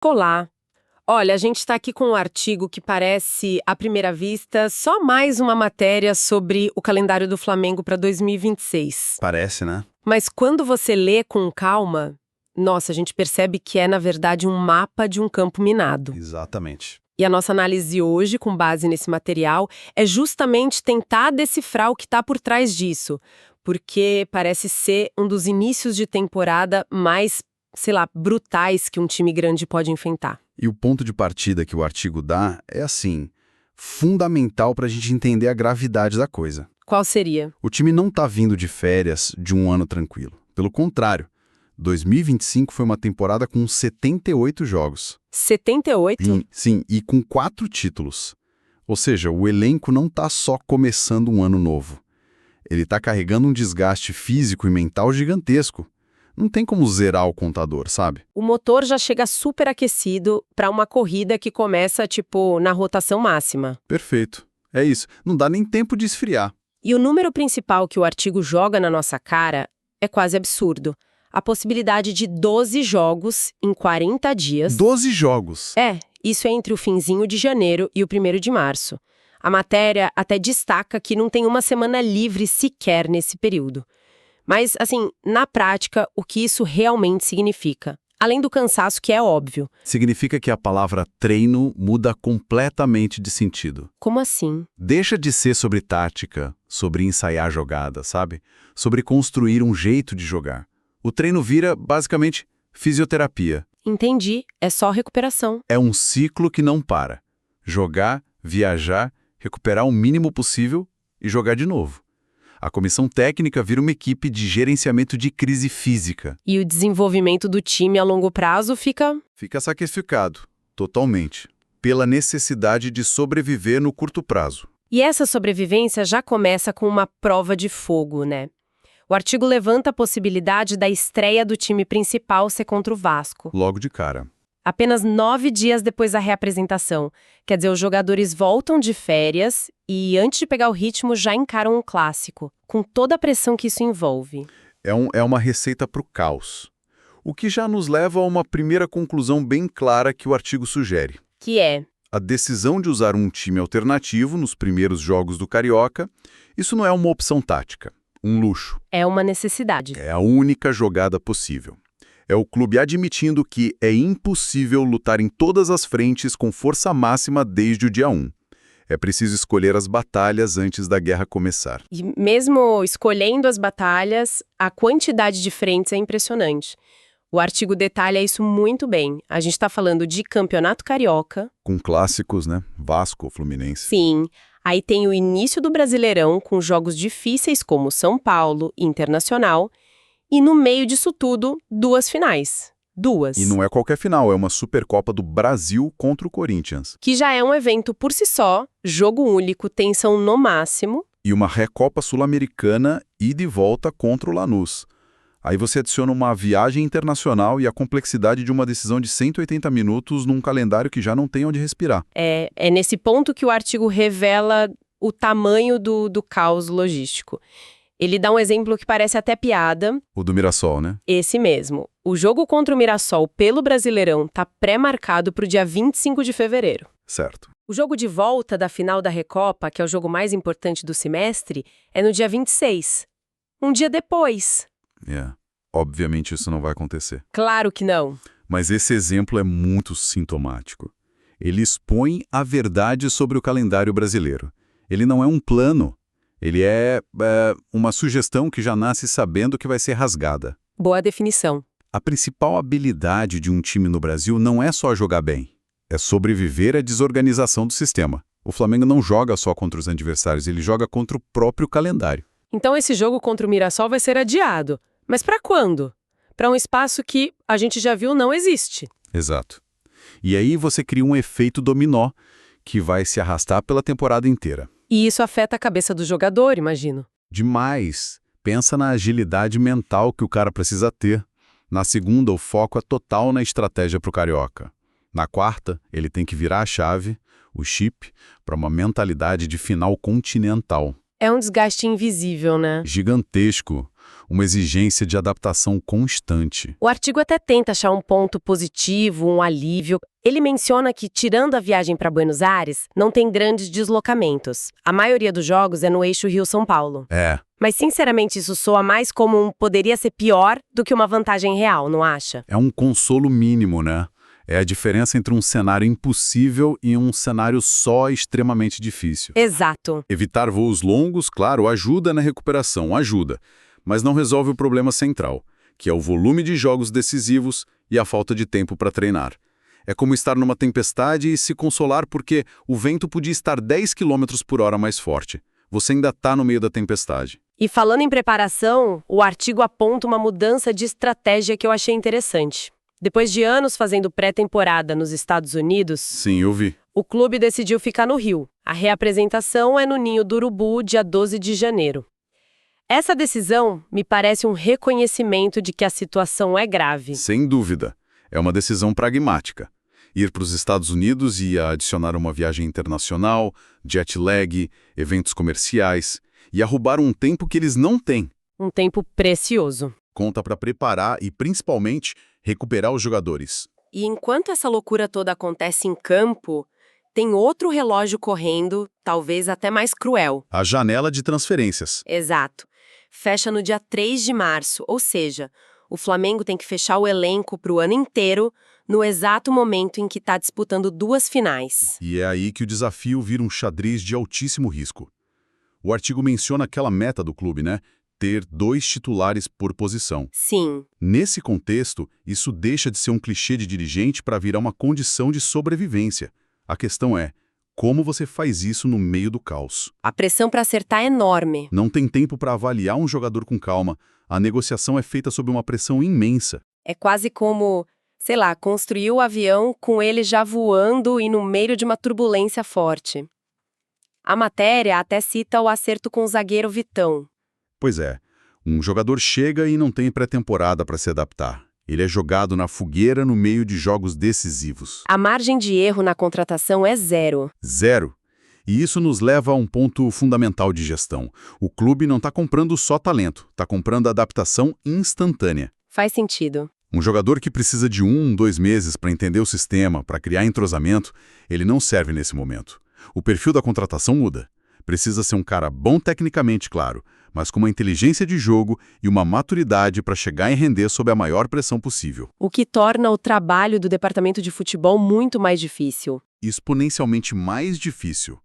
Olá! Olha, a gente está aqui com um artigo que parece, à primeira vista, só mais uma matéria sobre o calendário do Flamengo para 2026. Parece, né? Mas quando você lê com calma, nossa, a gente percebe que é, na verdade, um mapa de um campo minado. Exatamente. E a nossa análise hoje, com base nesse material, é justamente tentar decifrar o que está por trás disso, porque parece ser um dos inícios de temporada mais, sei lá, brutais que um time grande pode enfrentar. E o ponto de partida que o artigo dá é, assim, fundamental para a gente entender a gravidade da coisa. Qual seria? O time não está vindo de férias de um ano tranquilo. Pelo contrário, 2025 foi uma temporada com 78 jogos. 78? Sim, e com 4 títulos. Ou seja, o elenco não está só começando um ano novo. Ele está carregando um desgaste físico e mental gigantesco. Não tem como zerar o contador, sabe? O motor já chega super aquecido para uma corrida que começa, tipo, na rotação máxima. Perfeito. É isso. Não dá nem tempo de esfriar. E o número principal que o artigo joga na nossa cara é quase absurdo. A possibilidade de 12 jogos em 40 dias. 12 jogos! Isso é entre o finzinho de janeiro e o 1º de março. A matéria até destaca que não tem uma semana livre sequer nesse período. Mas, assim, na prática, o que isso realmente significa? Além do cansaço, que é óbvio. Significa que a palavra treino muda completamente de sentido. Como assim? Deixa de ser sobre tática, sobre ensaiar jogada, sabe? Sobre construir um jeito de jogar. O treino vira, basicamente, fisioterapia. Entendi. É só recuperação. É um ciclo que não para. Jogar, viajar, recuperar o mínimo possível e jogar de novo. A comissão técnica vira uma equipe de gerenciamento de crise física. E o desenvolvimento do time a longo prazo fica... Fica sacrificado, totalmente, pela necessidade de sobreviver no curto prazo. E essa sobrevivência já começa com uma prova de fogo, né? O artigo levanta a possibilidade da estreia do time principal ser contra o Vasco. Logo de cara. Apenas 9 dias depois da reapresentação. Quer dizer, os jogadores voltam de férias e, antes de pegar o ritmo, já encaram um clássico, com toda a pressão que isso envolve. É uma receita para o caos. O que já nos leva a uma primeira conclusão bem clara que o artigo sugere. Que é? A decisão de usar um time alternativo nos primeiros jogos do Carioca, isso não é uma opção tática, um luxo. É uma necessidade. É a única jogada possível. É o clube admitindo que é impossível lutar em todas as frentes com força máxima desde o dia 1. É preciso escolher as batalhas antes da guerra começar. E mesmo escolhendo as batalhas, a quantidade de frentes é impressionante. O artigo detalha isso muito bem. A gente está falando de Campeonato Carioca. Com clássicos, né? Vasco, Fluminense. Sim. Aí tem o início do Brasileirão, com jogos difíceis como São Paulo, Internacional. E no meio disso tudo, 2 finais. 2. E não é qualquer final, é uma Supercopa do Brasil contra o Corinthians. Que já é um evento por si só, jogo único, tensão no máximo. E uma Recopa Sul-Americana ide e volta contra o Lanús. Aí você adiciona uma viagem internacional e a complexidade de uma decisão de 180 minutos num calendário que já não tem onde respirar. É nesse ponto que o artigo revela o tamanho do caos logístico. Ele dá um exemplo que parece até piada. O do Mirassol, né? Esse mesmo. O jogo contra o Mirassol pelo Brasileirão está pré-marcado para o dia 25 de fevereiro. Certo. O jogo de volta da final da Recopa, que é o jogo mais importante do semestre, é no dia 26. Um dia depois. Obviamente isso não vai acontecer. Claro que não. Mas esse exemplo é muito sintomático. Ele expõe a verdade sobre o calendário brasileiro. Ele não é um plano. Ele é uma sugestão que já nasce sabendo que vai ser rasgada. Boa definição. A principal habilidade de um time no Brasil não é só jogar bem. É sobreviver à desorganização do sistema. O Flamengo não joga só contra os adversários, ele joga contra o próprio calendário. Então esse jogo contra o Mirassol vai ser adiado. Mas para quando? Para um espaço que a gente já viu não existe. Exato. E aí você cria um efeito dominó que vai se arrastar pela temporada inteira. E isso afeta a cabeça do jogador, imagino. Demais. Pensa na agilidade mental que o cara precisa ter. Na segunda, o foco é total na estratégia para o Carioca. Na quarta, ele tem que virar a chave, o chip, para uma mentalidade de final continental. É um desgaste invisível, né? Gigantesco. uma exigência de adaptação constante. O artigo até tenta achar um ponto positivo, um alívio. Ele menciona que, tirando a viagem para Buenos Aires, não tem grandes deslocamentos. A maioria dos jogos é no eixo Rio-São Paulo. Mas, sinceramente, isso soa mais como poderia ser pior do que uma vantagem real, não acha? É um consolo mínimo, né? É a diferença entre um cenário impossível e um cenário só extremamente difícil. Exato. Evitar voos longos, claro, ajuda na recuperação, ajuda. Mas não resolve o problema central, que é o volume de jogos decisivos e a falta de tempo para treinar. É como estar numa tempestade e se consolar porque o vento podia estar 10 km por hora mais forte. Você ainda está no meio da tempestade. E falando em preparação, o artigo aponta uma mudança de estratégia que eu achei interessante. Depois de anos fazendo pré-temporada nos Estados Unidos, Sim, eu vi. o clube decidiu ficar no Rio. A reapresentação é no Ninho do Urubu, dia 12 de janeiro. Essa decisão me parece um reconhecimento de que a situação é grave. Sem dúvida. É uma decisão pragmática. Ir para os Estados Unidos e adicionar uma viagem internacional, jet lag, eventos comerciais, e arrubar um tempo que eles não têm. Um tempo precioso. Conta para preparar e, principalmente, recuperar os jogadores. E enquanto essa loucura toda acontece em campo, tem outro relógio correndo, talvez até mais cruel. A janela de transferências. Exato. Fecha no dia 3 de março, ou seja, o Flamengo tem que fechar o elenco para o ano inteiro, no exato momento em que está disputando 2 finais. E é aí que o desafio vira um xadrez de altíssimo risco. O artigo menciona aquela meta do clube, né? Ter 2 titulares por posição. Sim. Nesse contexto, isso deixa de ser um clichê de dirigente para virar uma condição de sobrevivência. A questão é, como você faz isso no meio do caos? A pressão para acertar é enorme. Não tem tempo para avaliar um jogador com calma. A negociação é feita sob uma pressão imensa. É quase como, sei lá, construir o avião com ele já voando e no meio de uma turbulência forte. A matéria até cita o acerto com o zagueiro Vitão. Pois é, um jogador chega e não tem pré-temporada para se adaptar. Ele é jogado na fogueira no meio de jogos decisivos. A margem de erro na contratação é zero. Zero. E isso nos leva a um ponto fundamental de gestão. O clube não está comprando só talento, está comprando adaptação instantânea. Faz sentido. Um jogador que precisa de 2 meses para entender o sistema, para criar entrosamento, ele não serve nesse momento. O perfil da contratação muda. Precisa ser um cara bom tecnicamente, claro, mas com uma inteligência de jogo e uma maturidade para chegar e render sob a maior pressão possível. O que torna o trabalho do departamento de futebol muito mais difícil. Exponencialmente mais difícil.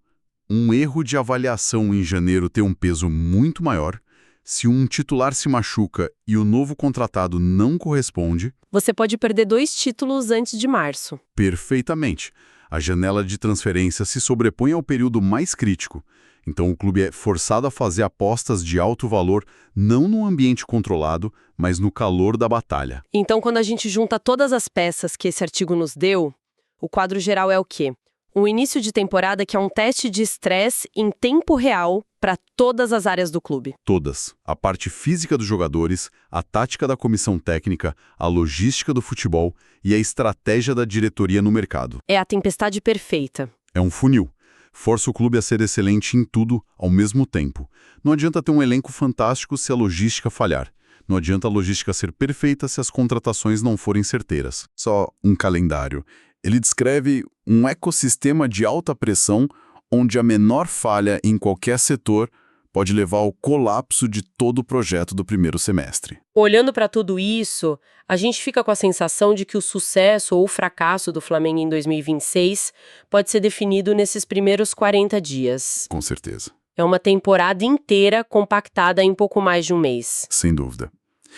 Um erro de avaliação em janeiro tem um peso muito maior. Se um titular se machuca e o novo contratado não corresponde... Você pode perder 2 títulos antes de março. Perfeitamente. A janela de transferência se sobrepõe ao período mais crítico. Então o clube é forçado a fazer apostas de alto valor, não num ambiente controlado, mas no calor da batalha. Então, quando a gente junta todas as peças que esse artigo nos deu, o quadro geral é o quê? Um início de temporada que é um teste de estresse em tempo real para todas as áreas do clube. Todas. A parte física dos jogadores, a tática da comissão técnica, a logística do futebol e a estratégia da diretoria no mercado. É a tempestade perfeita. É um funil. Força o clube a ser excelente em tudo ao mesmo tempo. Não adianta ter um elenco fantástico se a logística falhar. Não adianta a logística ser perfeita se as contratações não forem certeiras. Só um calendário. Ele descreve um ecossistema de alta pressão onde a menor falha em qualquer setor pode levar ao colapso de todo o projeto do primeiro semestre. Olhando para tudo isso, a gente fica com a sensação de que o sucesso ou o fracasso do Flamengo em 2026 pode ser definido nesses primeiros 40 dias. Com certeza. É uma temporada inteira compactada em pouco mais de um mês. Sem dúvida.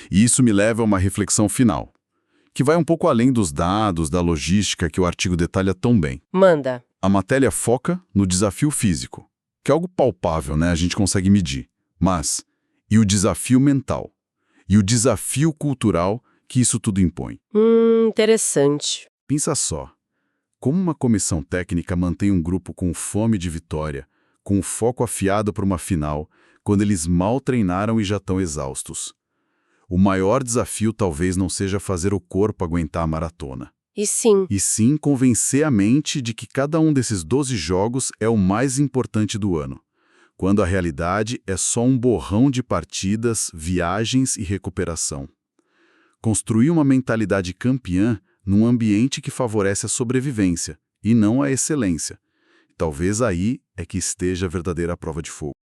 E isso me leva a uma reflexão final, que vai um pouco além dos dados, da logística que o artigo detalha tão bem. Manda. A matéria foca no desafio físico, que é algo palpável, né? A gente consegue medir. Mas, e o desafio mental? E o desafio cultural que isso tudo impõe? Interessante. Pensa só. Como uma comissão técnica mantém um grupo com fome de vitória, com o foco afiado para uma final, quando eles mal treinaram e já estão exaustos? O maior desafio talvez não seja fazer o corpo aguentar a maratona. E sim convencer a mente de que cada um desses 12 jogos é o mais importante do ano. quando a realidade é só um borrão de partidas, viagens e recuperação. Construir uma mentalidade campeã num ambiente que favorece a sobrevivência, e não a excelência. Talvez aí é que esteja a verdadeira prova de fogo.